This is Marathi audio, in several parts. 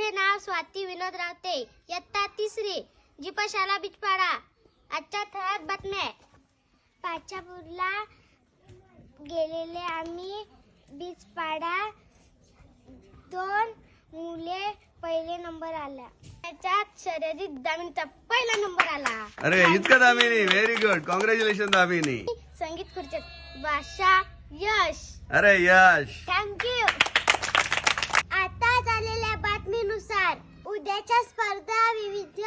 माझे नाव स्वाती विनोद रावते, इयत्ता 3री, जीपशाला बिचपाडा. आजच्या ठळक बातम्या. पाचापूरला गेलेले आम्ही बिचपाडा. 2 मुले पहिले नंबर आला. त्याच्यात शर्यतीत दामिनीचा पहिला नंबर आला. अरे इतकं Damini, very good, congratulation Damini. संगीत खुर्चीत भाषा यश. अरे यश, थँक्यू. आता झालेल्या बातमीनुसार उद्याच्या स्पर्धा विविध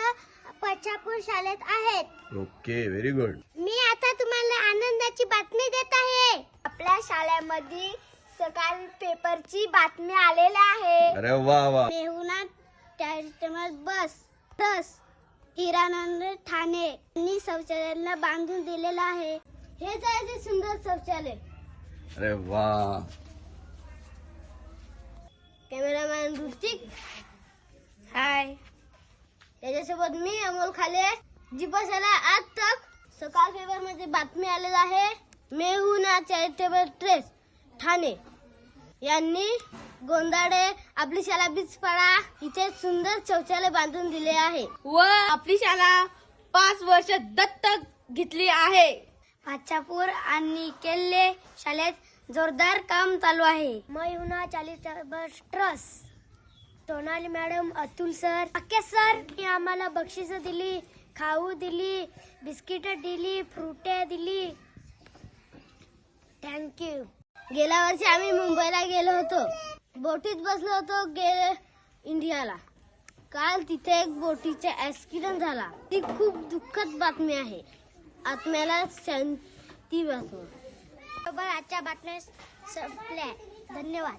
पचापूर शाळेत आहेत. Okay, very good. मी आता तुम्हाला आनंदाची बातमी देत आहे. आपल्या शाळेमध्ये सकाळी पेपरची बातमी आलेली आहे. अरे वा वा. मेहुणा चॅरिटेबल बस हिरानंद ठाणे यांनी शौचालयाला बांधून दिलेलं आहे. हेच आहे ते सुंदर शौचालय. अरे वा. कॅमेरामॅन ऋतिक, हाय. त्याच्यासोबत मी अमोल खाले. जीपशाला आज तक सकाळ पेपर मध्ये बातमी आलेली आहे. मेहुणा चॅरिटेबल ट्रस्ट ठाणे यांनी गोंदाडे आपली शाळा बिचपाडा इथे सुंदर शौचालय बांधून दिले आहे व आपली शाळा 5 वर्ष दत्तक घेतली आहे. पाचापूर आणि केल्ले शाळेत जोरदार काम चालू आहे. Mehuna charitable trust, Sonali madam, Atul sir, अक्के सर ही आम्हाला बक्षीस दिली, खाऊ दिली, बिस्किट दिली, फ्रुटे दिली. थँक्यू. गेल्या वर्षी आम्ही मुंबईला गेलो होतो. बोटीत बसलो होतो गेले इंडियाला. काल तिथे एक बोटीचा ऍक्सिडेंट झाला. ती खूप दुःखद बातमी आहे. आत्म्याला शांती वाचवा. बरोबर आजच्या बातम्या संपल्या. धन्यवाद.